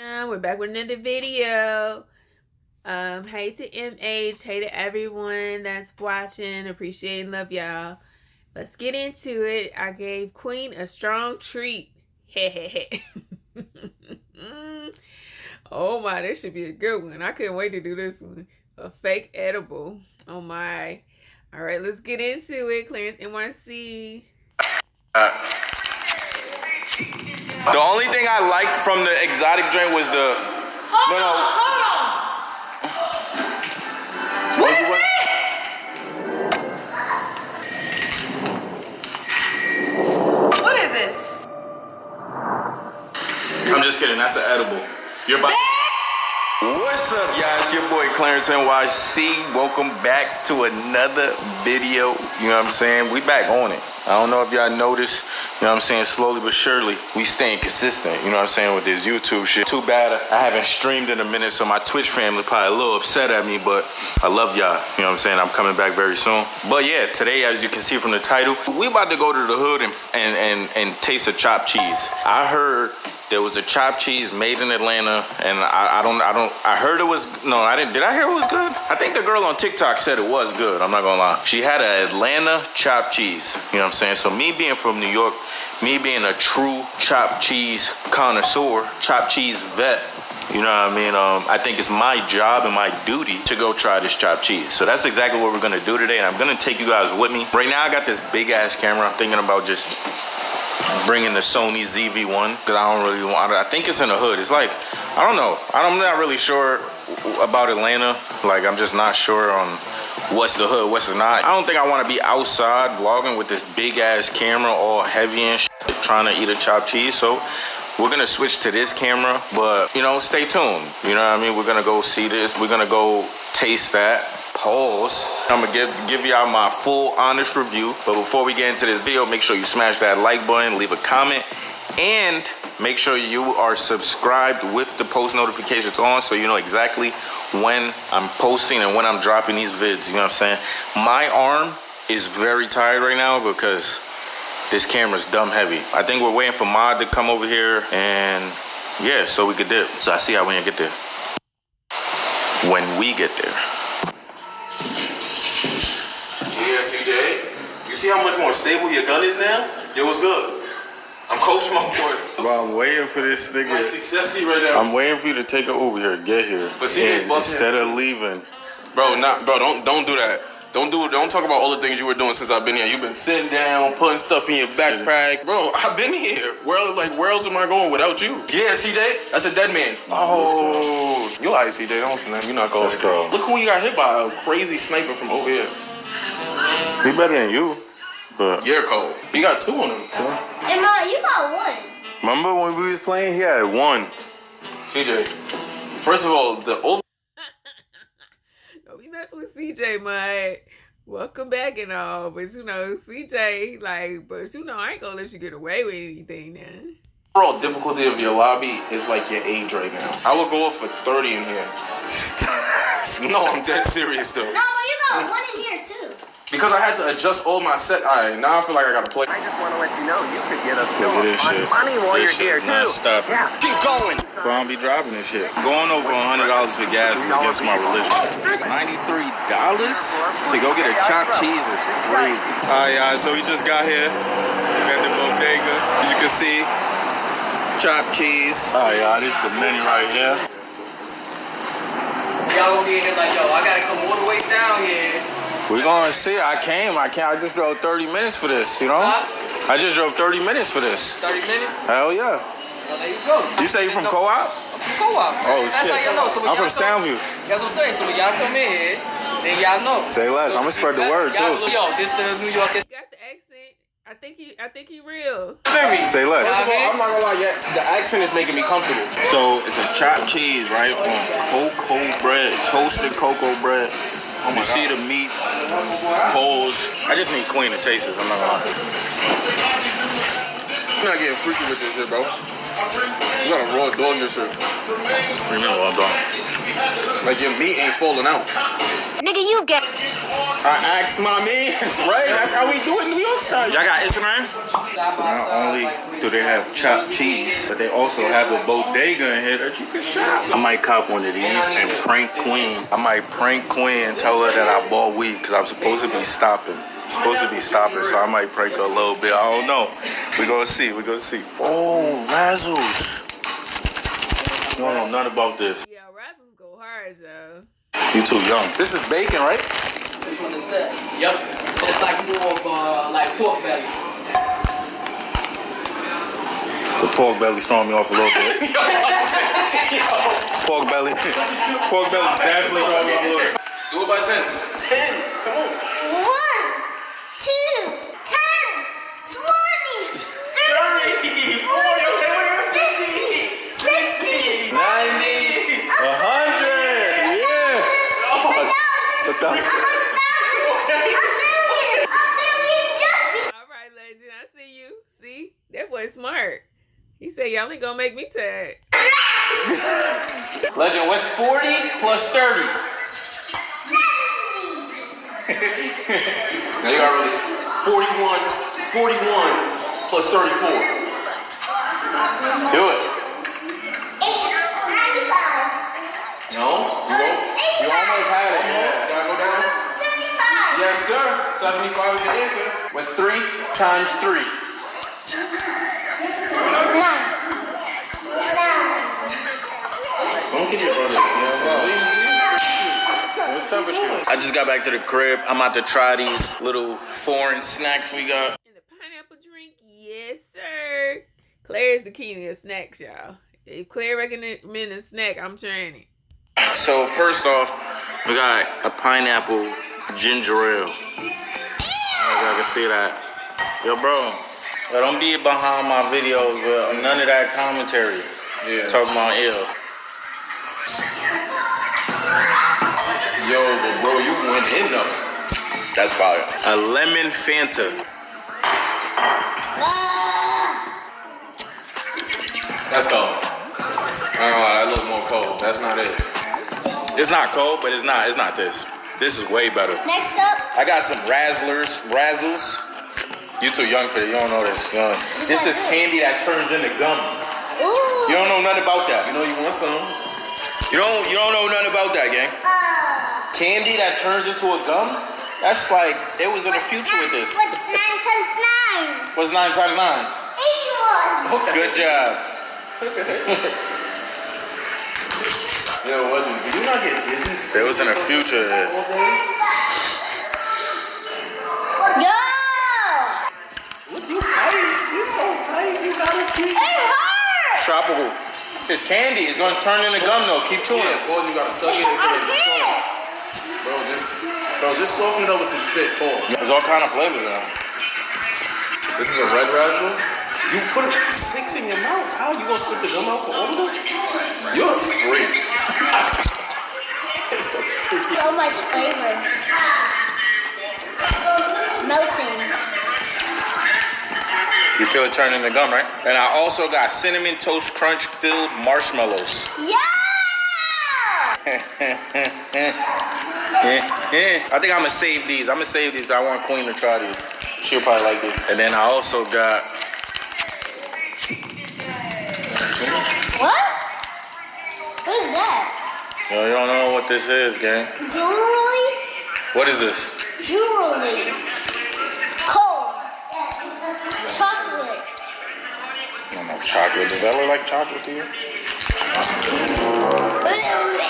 We're back with another video. Hey to MH, hey to everyone that's watching. Appreciate and love y'all. Let's get into it. I gave Queen a strong treat. Oh my, this should be a good one. I couldn't wait to do this one. A fake edible. Oh my. All right, let's get into it. Clarencenyc. The only thing I liked from the exotic drink was the... Hold on. What is that? What is this? I'm just kidding. That's an edible. You're about... What's up, y'all? It's your boy Clarencenyc. Welcome back to another video. You know what I'm saying? We back on it. I don't know if y'all noticed, you know what I'm saying, slowly but surely, we staying consistent, you know what I'm saying, with this YouTube shit. Too bad I haven't streamed in a minute, so my Twitch family probably a little upset at me, but I love y'all, you know what I'm saying. I'm coming back very soon. But yeah, today, as you can see from the title, we about to go to the hood and taste a chopped cheese. I heard there was a chopped cheese made in Atlanta, and I heard it was, no, I didn't, did I hear it was good? I think the girl on TikTok said it was good, I'm not gonna lie. She had an Atlanta chopped cheese, you know what I'm saying? So me being from New York, me being a true chopped cheese connoisseur, chopped cheese vet, you know what I mean? I think it's my job and my duty to go try this chopped cheese. So that's exactly what we're gonna do today, and I'm gonna take you guys with me. Right now I got this big ass camera. I'm thinking about just bringing the Sony ZV-1 because I don't really want it. I think it's in the hood. It's like, I don't know. I'm not really sure about Atlanta. Like, I'm just not sure on what's the hood, what's not. I don't think I want to be outside vlogging with this big ass camera all heavy and shit, trying to eat a chopped cheese. So we're going to switch to this camera, but, you know, stay tuned. You know what I mean? We're going to go see this. We're going to go taste that. Pause. I'm gonna give y'all my full honest review, but before we get into this video, make sure you smash that like button, leave a comment, and make sure you are subscribed with the post notifications on so you know exactly when I'm posting and when I'm dropping these vids. You know what I'm saying? My arm is very tired right now because this camera's dumb heavy. I think we're waiting for Mod to come over here, and yeah, so we could dip. So I see how when you get there. When we get there. Yeah, CJ. You see how much more stable your gun is now? Yo, what's good? I'm coaching my boy. Bro, I'm waiting for this nigga. Like successy right now. I'm waiting for you to take an Uber here, get here. But see, instead of leaving. Bro, don't do that. Don't talk about all the things you were doing since I've been here. You've been sitting down, putting stuff in your backpack. Bro, I've been here. Where else am I going without you? Yeah, CJ, that's a dead man. Oh, you alright, CJ? Don't snap. You're not going. Let's go. Look who you got hit by, a crazy sniper from over here. He better than you, but you're cold. You got two on him. Hey, Ma, you got one. Remember when we was playing? He had one. CJ, first of all, the old. Don't be messing with CJ, man. Welcome back and all, but you know, CJ, like, but you know, I ain't gonna let you get away with anything now. Overall difficulty of your lobby is like your age right now. I would go up for 30 in here. No, I'm dead serious though. No, but you got one in here too. Because I had to adjust all my set. Alright, now I feel like I gotta play. I just want to let you know you could get a Look at this shit. money while This you're shit here too. non-stop. Yeah. Keep going. Bro, I'm be driving this shit. Going over $100 for gas is against my religion. $93 to go get a chopped cheese is crazy. Alright, y'all, so we just got here. We got the bodega. As you can see, chopped cheese. Alright, y'all, this is the menu right here. Y'all gonna be in here like, yo, I gotta come all the way down here. We're gonna see. I just drove 30 minutes for this, you know? Huh? I just drove 30 minutes for this. 30 minutes? Hell yeah. Well, there you go. You say you from Co-op? I'm from Co-op. Oh, that's shit. how y'all know. So I'm from Soundview. That's what I'm saying. So when y'all come in here, then y'all know. Say less. I'm gonna spread the word too. Yo, this the New York. Got the accent. I think he real. Say less. First of all, I'm not gonna lie, the accent is making me comfortable. So it's a chopped cheese, right? On cocoa bread, toasted cocoa bread. You see the meat, holes. I just need Queen to taste this. I'm not gonna lie. I'm not getting freaky with this shit, bro. You got a raw dog this shit. What do you mean raw dog? Like your meat ain't falling out. Nigga, you get. I asked my man, right? That's how we do it in New York style. Y'all got Instagram? So not only do they have chopped cheese, but they also have a bodega in here that you can shop. I might cop one of these and prank Queen. I might prank Queen and tell her that I bought weed because I'm supposed to be stopping. So I might prank her a little bit. I don't know. We gonna see. Oh, Razzles. You don't know nothing about this. Yeah, Razzles go hard, though. You too young. This is bacon, right? Which one is that? Yep. It's like more of like pork belly. The pork belly's throwing me off a little bit. Pork belly definitely throwing me off a little bit. Do it by tens. 10. Come on. 1, 2, 10, 20, 30, 40, 50, 60, 90, 100. Yeah. a thousand. All right, legend. I see you. See? That boy smart. He said, y'all ain't gonna make me tag. Legend, what's 40 plus 30? Now you got really 41 plus 34. Do it. 95. No, you almost had it. Almost. Gotta go down. 75. Yes, sir. 75 is the answer. What's 3 times 3? 9. Don't get your brother. What's up with you? I just got back to the crib. I'm about to try these little foreign snacks we got. And the pineapple drink, yes, sir. Clare is the king of snacks, y'all. If Clare recommend a snack, I'm trying it. So first off, we got a pineapple ginger ale. Y'all can see that. Yo, bro, don't be behind my videos with none of that commentary. Yeah. Talking about ill. Yo, but bro, you went in though. That's fire. A lemon Fanta. That's cold. I don't know, that looks more cold. That's not it. It's not cold, but it's not this. This is way better. Next up. I got some Razzles. You too young for it. You don't know this. This is candy that turns into gum. Ooh. You don't know nothing about that. You know you want some. You don't know nothing about that, gang. Candy that turns into a gum? That's like, they was in the future with this. What's 9 times 9? What's 9 times 9? 81. Okay. Good job. Yo, did you not get dizzy? They was in the future. Yo! Look, you hype. You so hype. You got a key. It hurts! Tropical. It's candy. It's gonna turn into gum though. Keep chewing it. Boys, you gotta suck it into the stomach. Bro, just soften it up with some spit. There's all kind of flavors now. This is a red raspberry. You put 6 in your mouth. How you gonna spit the gum out for all of them? You're a freak. So much flavor. Melting. You feel it turning into gum, right? And I also got cinnamon toast crunch filled marshmallows. Yeah! I think I'm gonna save these. I want Queen to try these. She'll probably like it. And then I also got. What? What is that? Yo, you don't know what this is, gang. Jewelry? What is this? Jewelry. Cold. Chocolate. I don't know, chocolate. Does that look like chocolate to you?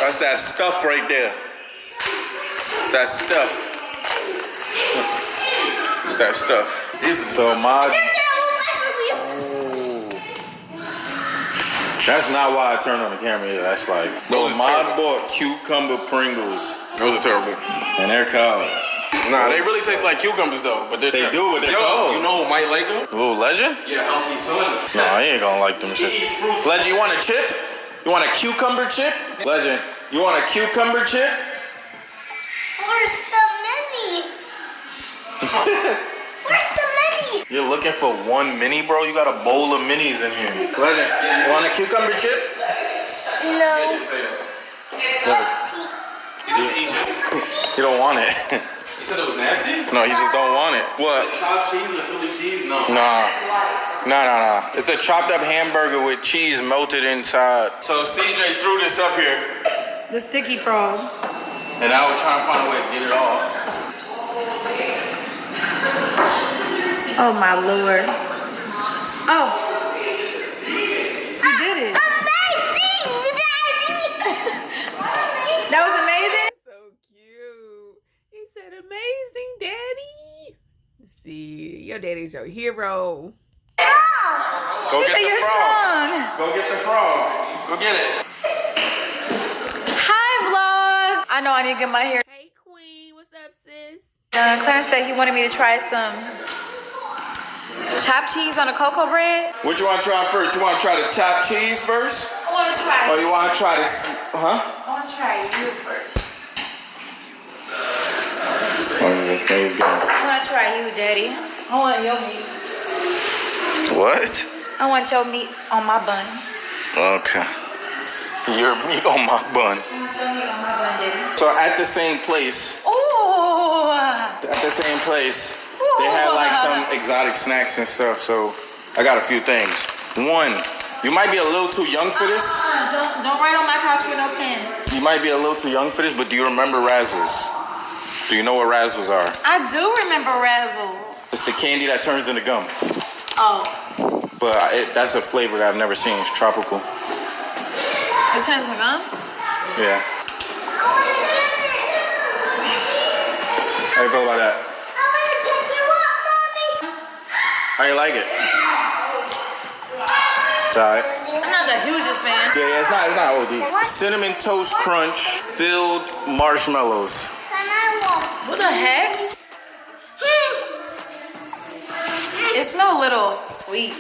That's that stuff right there. It's that stuff. It's that stuff. So my. That's not why I turned on the camera either. That's like. Those Mod bought cucumber Pringles. Those are terrible. And they're cold. Nah, they really taste like cucumbers though. But they do, but they're cold. You know who might like them? Little Legend? Yeah, healthy son. Nah, he ain't gonna like them shit. Legend, you want a chip? You want a cucumber chip? Legend, you want a cucumber chip? Where's the menu? Where's the menu? You're looking for one mini, bro? You got a bowl of minis in here. Legend, you want a cucumber chip? No. You don't want it. You said it was nasty? No, he just don't want it. What? Chopped cheese and Philly cheese? No. Nah. It's a chopped up hamburger with cheese melted inside. So CJ threw this up here. The sticky frog. And I was trying to find a way to get it off. Oh my lord. Oh. You did it. Amazing, Daddy. That was amazing. So cute. He said, amazing, Daddy. See, your daddy's your hero. Go get the You're frog. strong. Go get the frog. Go get it. Hi, vlog. I know I need to get my hair. Hey, Queen. What's up, sis? Clarence said he wanted me to try some chopped cheese on a cocoa bread. What you want to try first? You want to try the chopped cheese first? I want to try. Or you want to try this? Huh? I want to try you first. Okay, go. I want to try you, Daddy. I want your meat. What? I want your meat on my bun. Okay. Your meat on my bun. I want your meat on my bun, Daddy. So at the same place, Ooh. they had like some exotic snacks and stuff. So I got a few things. One, you might be a little too young for this. Don't write on my couch with no pen. You might be a little too young for this, but do you remember Razzles? Do you know what Razzles are? I do remember Razzles. It's the candy that turns into gum. Oh. But that's a flavor that I've never seen. It's tropical. It turns into gum? Yeah. How you feel about that? How you like it? It's alright. I'm not the hugest fan. Yeah, it's not OD. Cinnamon Toast Crunch filled marshmallows. What the heck? It smells a little sweet.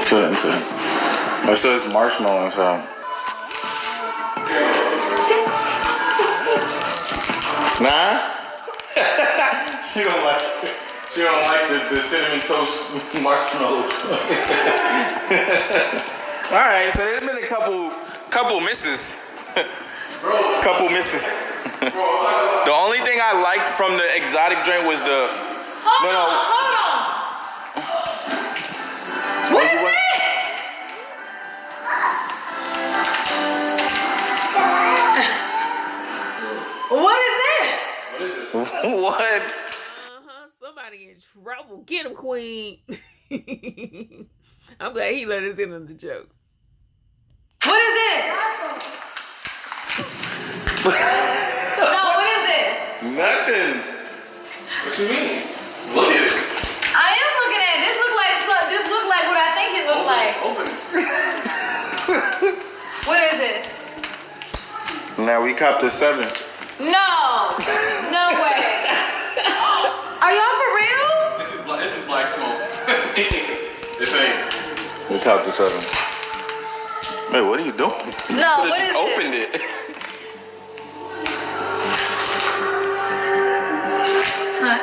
Put it into it. It says marshmallow inside. Nah? She don't like the cinnamon toast marshmallows. Alright, so there's been a couple misses. Couple misses. The only thing I liked from the exotic drink was the Hold on. What is that? What is this? What? Somebody in trouble. Get him, Queen. I'm glad he let us in on the joke. What is this? No, what is this? Nothing. What you mean? Look at it. I am looking at it. This look like what I think it looked like. Open it. What is this? Now we copped a 7. No way. Are y'all for real? This is black smoke. This ain't. We copped a 7. Wait, what are you doing? No, You what just is opened this? it. It's not.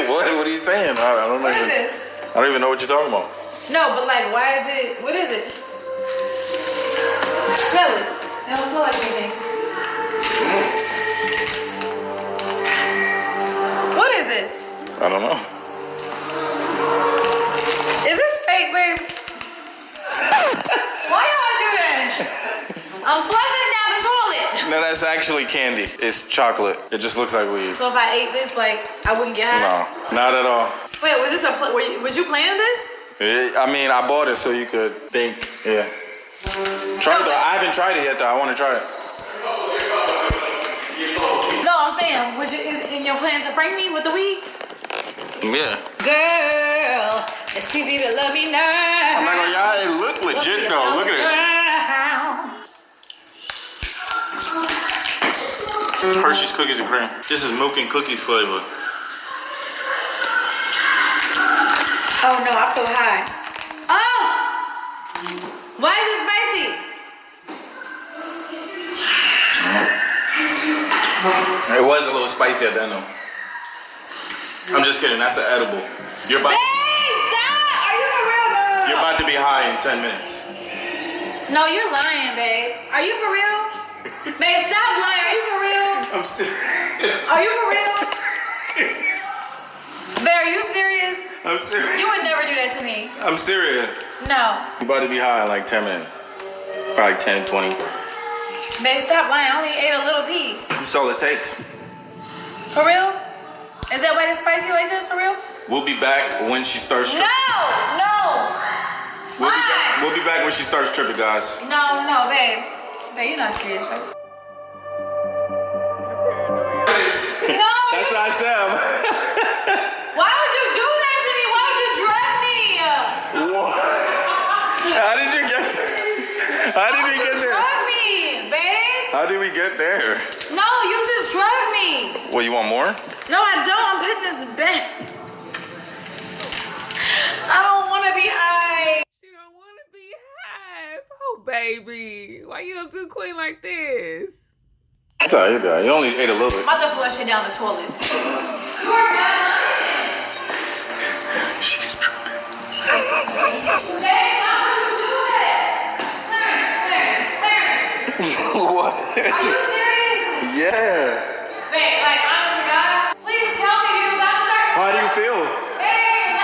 What are you saying? I don't know. What is this? I don't even know what you're talking about. No, but like, why is it? What is it? Smell it. It don't smell like anything. What is this? I don't know. Is this fake, babe? Why y'all do that? I'm flushing down the toilet. No, that's actually candy. It's chocolate. It just looks like weed. So if I ate this, like, I wouldn't get high? No, not at all. Wait, was this was you planning this? I mean, I bought it so you could think. Yeah. Try it though. I haven't tried it yet though. I want to try it. No, I'm saying, is in your plan to prank me with the weed? Yeah. Girl, it's easy to love me now. I'm not gonna lie, it look legit though. Look at it. Hershey's cookies and cream. This is milk and cookies flavor. Oh no, I feel high. Oh! Why is it spicy? It was a little spicy at the end though. I'm just kidding. That's an edible. You're about. Babe, stop! Are you for real, girl? You're about to be high in 10 minutes. No, you're lying, babe. Are you for real? Babe, stop lying. Are you for real? I'm serious. Are you for real? Babe, are you serious? I'm serious. You would never do that to me. I'm serious. No. You're about to be high in like 10 minutes. Probably 10, 20. Babe, stop lying. I only ate a little piece. That's all it takes. For real? Is that why it's spicy like this? For real? We'll be back when she starts tripping. No! We'll be back when she starts tripping, guys. No, babe. Babe, you're not serious, babe. No! That's what I said. Why would you do that to me? Why would you drug me? What? How did you get there? How did we get there? Drug me, babe. How did we get there? No, you just drug me. What, you want more? No, I don't. I'm putting this back. I don't want to be high. She don't want to be high. Oh, baby. Why you gonna do Queen like this? It's all right, you only ate a little bit. I'm about to flush it down the toilet. You are not lying. She's tripping. Babe, how would you do that? Clarence. What? Are you serious? Yeah. Babe, like, honest to God, please tell me because I'm starting. How do you feel? Babe.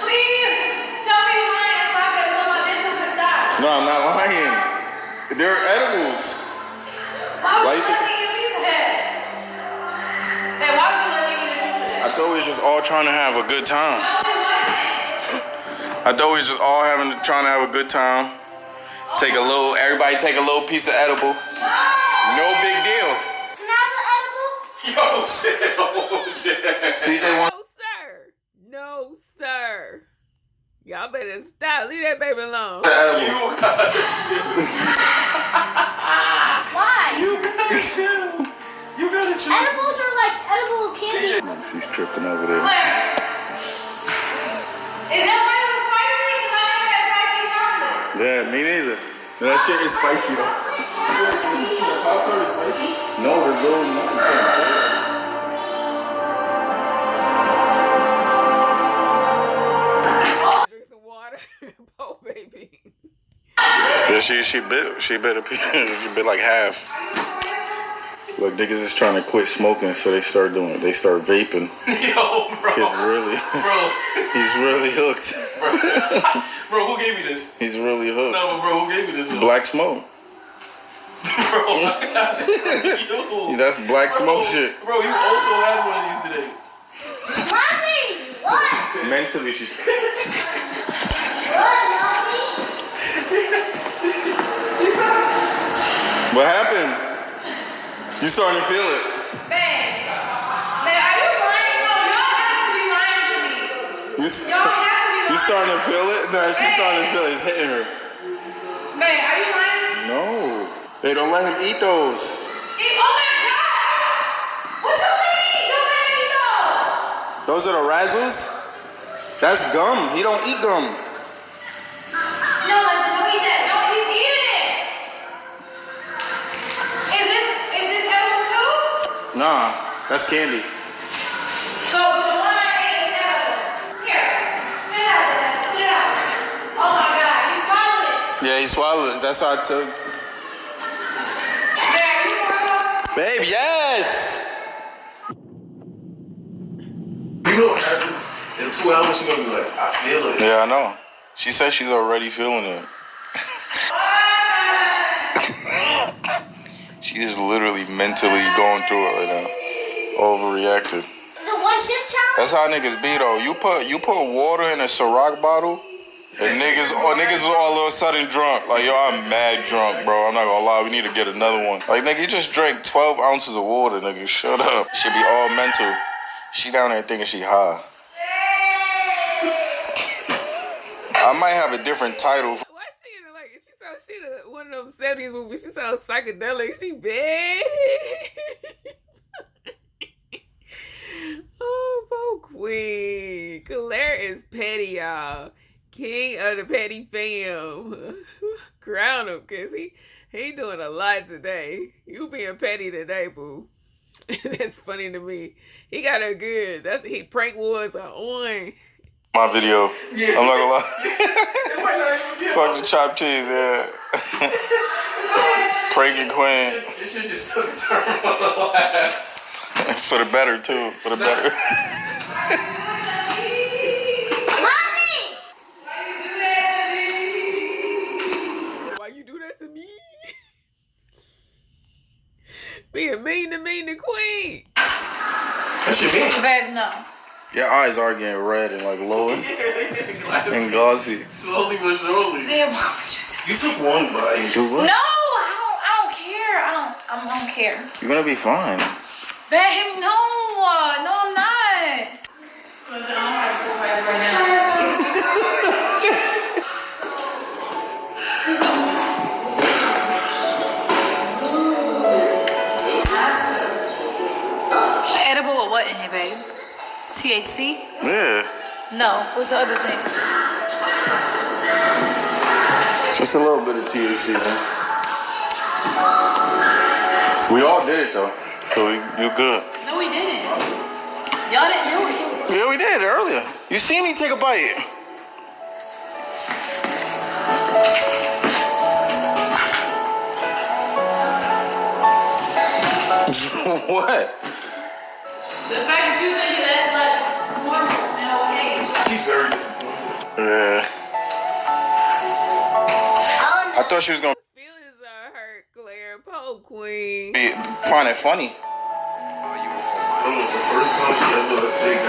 Please tell me you're lying so I can so my mental can stop. No, I'm not lying. They're edibles. Why would Why you you let me eat a piece of that? Babe, why would you let me eat a piece of that? I thought we was just all trying to have a good time. No, it wasn't. I thought we was just all trying to have a good time. Everybody take a little piece of edible. No big deal. Not the edible? Yo, shit. CJ wants. No, sir. No, sir. Y'all better stop. Leave that baby alone. Why? You gotta chill. Edibles are like edible candy. She's tripping over there. Claire. Is that why it was spicy? Because I never had spicy chocolate. Yeah, me neither. That shit is spicy though. No, there's really nothing. Drink some water. Oh, baby. Yeah, she bit a piece. She bit like half. Look, niggas is trying to quit smoking, so they start vaping. Yo, bro. Kid's really, Bro. he's really hooked. Bro, who gave you this? He's really hooked. No, but bro, who gave you this? Bro? Black smoke. Yo. That's black smoke shit. Bro, you also had one of these today. Mommy, what? Mentally, she's. What, Mommy? What happened? You starting to feel it? Babe, are you lying? No, y'all have to be lying to me. Y'all have to be lying. You starting to feel it? No, she's starting to feel it. It's hitting her. Babe, are you lying? No. They don't let him eat those. Oh my God! What you mean? Don't let me know. Those are the Razzles? That's gum. He don't eat gum. No, don't eat that. No, he's eating it. Is this edible too? Nah, that's candy. So the one I ate is edible. Here, spit out of that. Spit it out. Oh my God, he swallowed it. Yeah, he swallowed it. That's how I took. Babe, are you for real? Babe, yes! You know what happens? In 2 hours, she's gonna be like, I feel it. Yeah, I know. She said she's already feeling it. She's literally mentally going through it right now. Overreacted. The one chip challenge? That's how niggas be though. You put water in a Ciroc bottle, and niggas is all of a sudden drunk. Like, yo, I'm mad drunk, bro. I'm not gonna lie. We need to get another one. Like, nigga, you just drank 12 ounces of water, nigga. Shut up. Should be all mental. She down there thinking she high. I might have a different title. Why she in like she the one of them 70s movies? She sounds psychedelic. She big. Oh, poor Queen. Clare is petty, y'all. King of the petty fam. Crown him, cause he doing a lot today. You being petty today, boo. That's funny to me. He got her good. Prank wars are on. My video. Yeah. I'm not gonna lie. It might not even be Fuck the chopped cheese, yeah. Pranking Queen. This shit just took a turn on the laugh. For the better, too. For the better. Why you do that to me? Being mean to Queen. That shit mean. Babe, no. Your eyes are getting red and like low and gauzy. Slowly but surely. Babe, why would you do You took one bite. Do what? No, I don't care. I don't care. You're gonna be fine. Babe, no. No, I'm not. Listen, I don't have supervisor right now. Edible or what in it, babe? THC? Yeah. No. What's the other thing? Just a little bit of THC, man. We all did it though. So you're good. No, we didn't. Y'all didn't do it. Yeah, we did earlier. You see me take a bite. What? The fact that you think that's like normal and okay. He's very disappointed. Yeah. Oh I thought she was gonna Feelings are hurt, Claire. Po Queen. find it funny. Oh, the first time she ever let a fake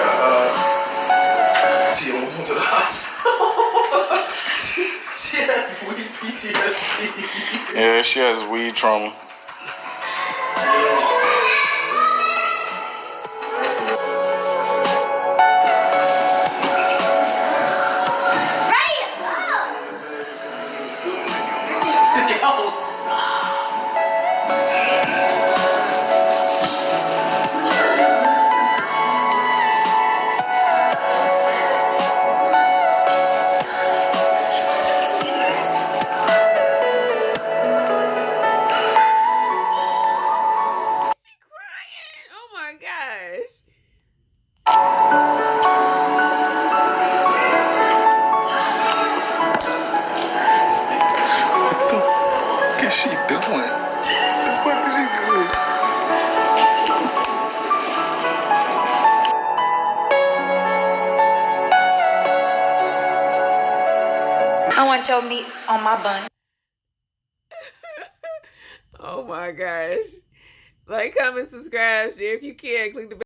she almost went to the hospital. she has weed PTSD. Yeah, she has weed trauma. I want your meat on my bun. Oh my gosh. Like, comment, subscribe, share if you can. Click the bell.